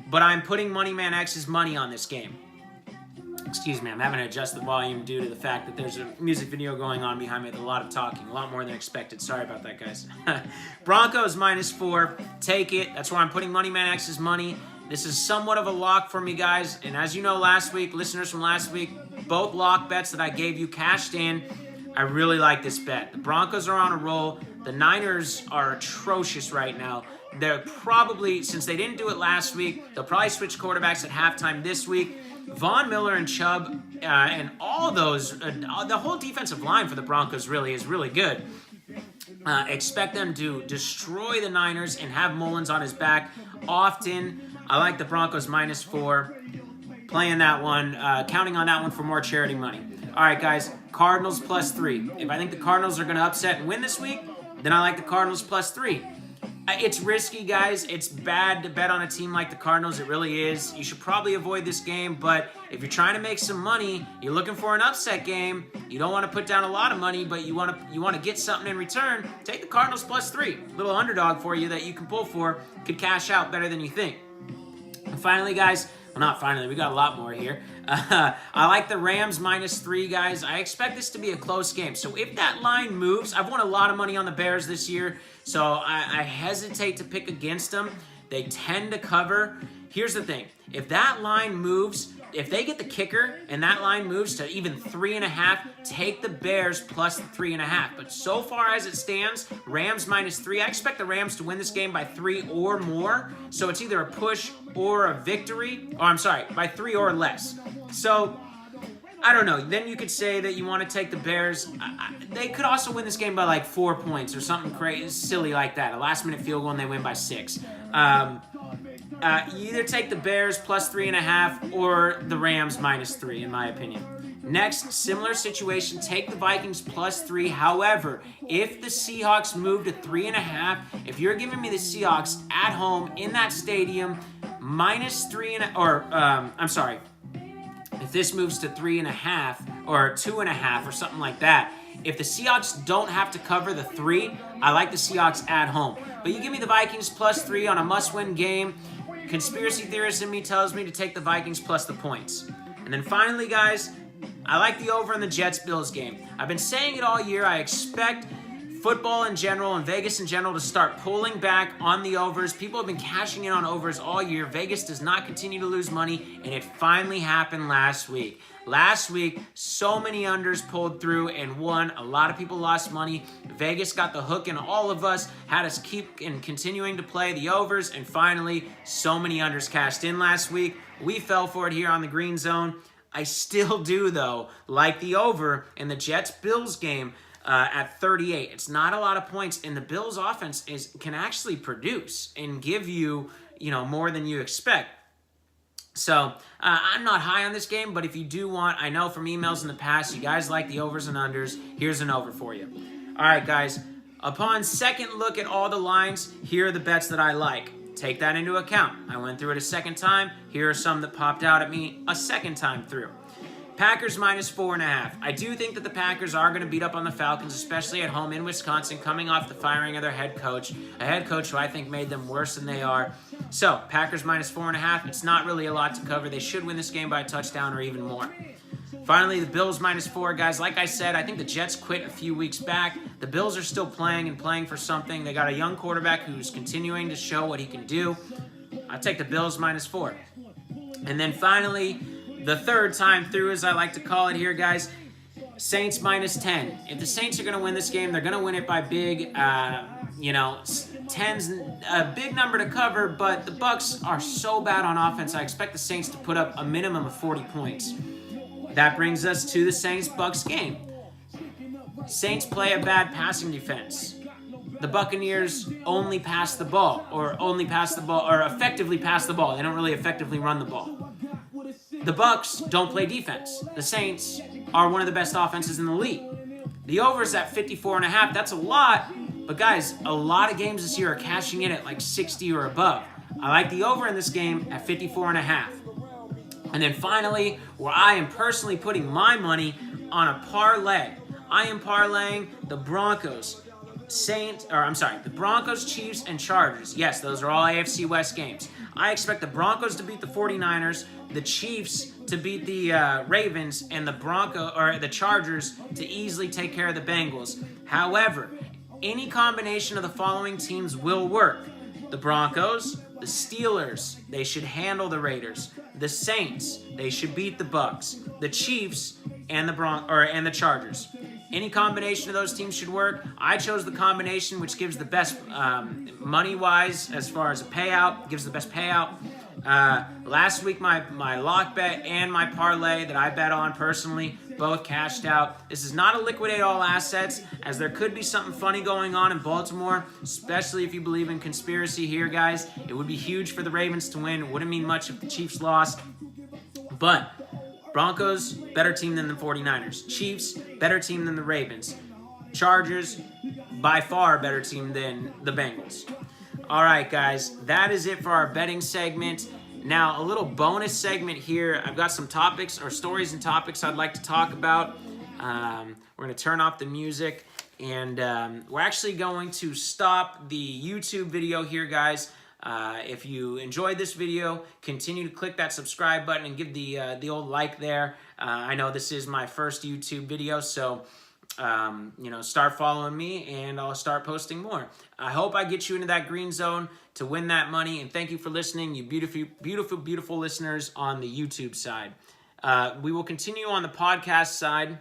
but I'm putting Moneyman X's money on this game. Excuse me, I'm having to adjust the volume due to the fact that there's a music video going on behind me with a lot of talking, a lot more than expected. Sorry about that, guys. Broncos minus 4, take it. That's where I'm putting Moneyman X's money. This is somewhat of a lock for me, guys. And as you know, last week, listeners from last week, both lock bets that I gave you cashed in. I really like this bet. The Broncos are on a roll. The Niners are atrocious right now. They're probably, since they didn't do it last week, they'll probably switch quarterbacks at halftime this week. Von Miller and Chubb and all those, the whole defensive line for the Broncos really is really good. Expect them to destroy the Niners and have Mullins on his back often. I like the Broncos minus 4. Playing that one, counting on that one for more charity money. All right, guys, Cardinals plus 3. If I think the Cardinals are going to upset and win this week, then I like the Cardinals plus 3. It's risky, guys. It's bad to bet on a team like the Cardinals. It really is. You should probably avoid this game, but if you're trying to make some money, you're looking for an upset game, you don't want to put down a lot of money, but you want to get something in return, take the Cardinals plus 3. Little underdog for you that you can pull for. Could cash out better than you think. And finally, guys, Not finally, we got a lot more here. I like the Rams -3, guys. I expect this to be a close game. So if that line moves, I've won a lot of money on the Bears this year, so I hesitate to pick against them. They tend to cover. Here's the thing. If that line moves, if they get the kicker and that line moves to even 3.5, take the Bears plus the 3.5. But so far as it stands, Rams -3. I expect the Rams to win this game by 3 or more. So it's either a push or a victory. Or I'm sorry, by 3 or less. So I don't know. Then you could say that you want to take the Bears. They could also win this game by like 4 points or something crazy, silly like that. A last-minute field goal and they win by 6. You either take the Bears plus 3.5 or the Rams -3, in my opinion. Next, similar situation, take the Vikings plus 3. However, if the Seahawks move to 3.5, if you're giving me the Seahawks at home in that stadium, -3, I'm sorry, if this moves to 3.5 or 2.5 or something like that, if the Seahawks don't have to cover the 3, I like the Seahawks at home. But you give me the Vikings plus 3 on a must-win game. Conspiracy theorist in me tells me to take the Vikings plus the points. And then finally, guys, I like the over in the Jets-Bills game. I've been saying it all year. I expect football in general and Vegas in general to start pulling back on the overs. People have been cashing in on overs all year. Vegas does not continue to lose money, and it finally happened last week. Last week, so many unders pulled through and won. A lot of people lost money. Vegas got the hook in all of us, had us keep and continuing to play the overs, and finally, so many unders cashed in last week. We fell for it here on the Green Zone. I still do, though, like the over in the Jets-Bills game at 38. It's not a lot of points, and the Bills' offense can actually produce and give you, more than you expect. So, I'm not high on this game, but if you do want, I know from emails in the past, you guys like the overs and unders. Here's an over for you. All right, guys. Upon second look at all the lines, here are the bets that I like. Take that into account. I went through it a second time. Here are some that popped out at me a second time through. Packers -4.5. I do think that the Packers are going to beat up on the Falcons, especially at home in Wisconsin, coming off the firing of their head coach, a head coach who I think made them worse than they are. So, Packers -4.5. It's not really a lot to cover. They should win this game by a touchdown or even more. Finally, the Bills -4, guys. Like I said, I think the Jets quit a few weeks back. The Bills are still playing and playing for something. They got a young quarterback who's continuing to show what he can do. I take the Bills -4. And then finally, the third time through, as I like to call it here, guys, Saints -10. If the Saints are going to win this game, they're going to win it by big, 10's a big number to cover, but the Bucs are so bad on offense, I expect the Saints to put up a minimum of 40 points. That brings us to the Saints-Bucs game. Saints play a bad passing defense. The Buccaneers only pass the ball, or effectively pass the ball. They don't really effectively run the ball. The Bucs don't play defense. The Saints are one of the best offenses in the league. The over is at 54.5. That's a lot, but guys, a lot of games this year are cashing in at like 60 or above. I like the over in this game at 54.5. And then finally, where I am personally putting my money on a parlay. I am parlaying the Broncos, the Broncos, Chiefs, and Chargers. Yes, those are all AFC West games. I expect the Broncos to beat the 49ers, the Chiefs to beat the Ravens, and the Chargers to easily take care of the Bengals. However, any combination of the following teams will work. The Broncos, the Steelers, they should handle the Raiders. The Saints, they should beat the Bucs. The Chiefs and the Chargers. Any combination of those teams should work. I chose the combination which gives the best money-wise as far as a payout, gives the best payout. Last week, my lock bet and my parlay that I bet on personally both cashed out. This is not a liquidate all assets, as there could be something funny going on in Baltimore, especially if you believe in conspiracy here, guys. It would be huge for the Ravens to win. It wouldn't mean much if the Chiefs lost. But Broncos, better team than the 49ers. Chiefs, better team than the Ravens. Chargers, by far better team than the Bengals. All right, guys, that is it for our betting segment. Now, a little bonus segment here. I've got some topics or stories and topics I'd like to talk about. We're going to turn off the music, and we're actually going to stop the YouTube video here, guys. If you enjoyed this video, continue to click that subscribe button and give the old like there. I know this is my first YouTube video, so start following me and I'll start posting more. I hope I get you into that green zone to win that money, and thank you for listening, you beautiful, beautiful, beautiful listeners on the YouTube side. We will continue on the podcast side.